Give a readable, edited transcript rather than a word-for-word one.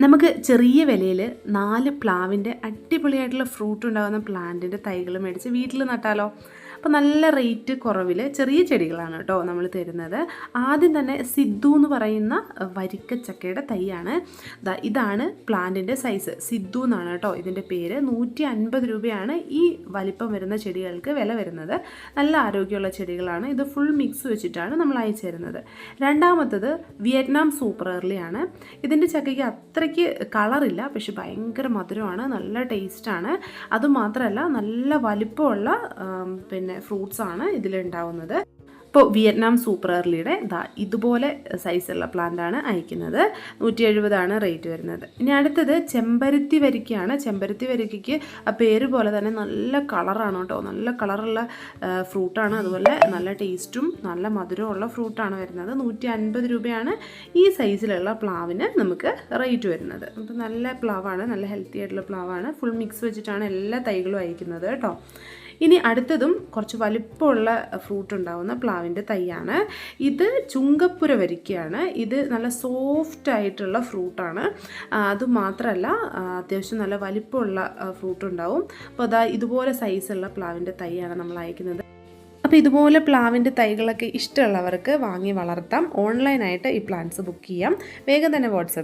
നമുക്ക് ചെറിയ വിലയിൽ 4 പ്ലാവിൻ്റെ അടിപൊളിയായിട്ടുള്ള ഫ്രൂട്ട് ഉണ്ടാകുന്ന പ്ലാന്റിൻ്റെ തൈകൾ മേടിച്ച് വീട്ടിൽ നട്ടാലോ? അപ്പോൾ നല്ല റേറ്റ് കുറവിൽ ചെറിയ ചെടികളാണ് കേട്ടോ നമ്മൾ തരുന്നത്. ആദ്യം തന്നെ സിദ്ധു എന്ന് പറയുന്ന വരിക്കച്ചക്കയുടെ തൈയാണ്. ഇതാണ് പ്ലാന്റിൻ്റെ സൈസ്. സിദ്ധു എന്നാണ് കേട്ടോ ഇതിൻ്റെ പേര്. 150 രൂപയാണ് ഈ വലിപ്പം വരുന്ന ചെടികൾക്ക് വില വരുന്നത്. നല്ല ആരോഗ്യമുള്ള ചെടികളാണ്. ഇത് ഫുൾ മിക്സ് വെച്ചിട്ടാണ് നമ്മൾ അയച്ചു തരുന്നത്. രണ്ടാമത്തത് വിയറ്റ്നാം സൂപ്പർ ഏർലിയാണ്. ഇതിൻ്റെ ചക്കയ്ക്ക് അത്രയ്ക്ക് കളറില്ല, പക്ഷെ ഭയങ്കര മധുരമാണ്, നല്ല ടേസ്റ്റാണ്. അതുമാത്രമല്ല നല്ല വലിപ്പമുള്ള ഫ്രൂട്ട്സാണ് ഇതിലുണ്ടാവുന്നത്. ഇപ്പോൾ വിയറ്റ്നാം സൂപ്പർ ഏർലിയുടെ ഇതുപോലെ സൈസുള്ള പ്ലാന്റാണ് അയക്കുന്നത്. 170 റേറ്റ് വരുന്നത്. ഇനി അടുത്തത് ചെമ്പരത്തി വരിക്കയാണ്. ചെമ്പരത്തി വരിക്കയ്ക്ക് ആ പേര് പോലെ തന്നെ നല്ല കളറാണ് കേട്ടോ. നല്ല കളറുള്ള ഫ്രൂട്ടാണ്. അതുപോലെ നല്ല ടേസ്റ്റും നല്ല മധുരമുള്ള ഫ്രൂട്ടാണ് വരുന്നത്. 150 രൂപയാണ് ഈ സൈസിലുള്ള പ്ലാവിന് നമുക്ക് റേറ്റ് വരുന്നത്. അപ്പോൾ നല്ല പ്ലാവാണ്, നല്ല ഹെൽത്തി ആയിട്ടുള്ള പ്ലാവാണ്. ഫുൾ മിക്സ് വെച്ചിട്ടാണ് എല്ലാ തൈകളും അയക്കുന്നത് കേട്ടോ. ഇനി അടുത്തതും കുറച്ച് വലിപ്പമുള്ള ഫ്രൂട്ട് ഉണ്ടാകുന്ന പ്ലാവിൻ്റെ തൈയാണ്. ഇത് ചുങ്കപ്പുര വരിക്കയാണ്. ഇത് നല്ല സോഫ്റ്റ് ആയിട്ടുള്ള ഫ്രൂട്ടാണ്. അതുമാത്രമല്ല അത്യാവശ്യം നല്ല വലിപ്പമുള്ള ഫ്രൂട്ട് ഉണ്ടാവും. അപ്പോൾ ഇതുപോലെ സൈസുള്ള പ്ലാവിൻ്റെ തൈയാണ് നമ്മൾ അയക്കുന്നത്. അപ്പോൾ ഇതുപോലെ പ്ലാവിൻ്റെ തൈകളൊക്കെ ഇഷ്ടമുള്ളവർക്ക് വാങ്ങി വളർത്താം. ഓൺലൈനായിട്ട് ഈ പ്ലാന്റ്സ് ബുക്ക് ചെയ്യാം. വേഗം തന്നെ വാട്സപ്പ്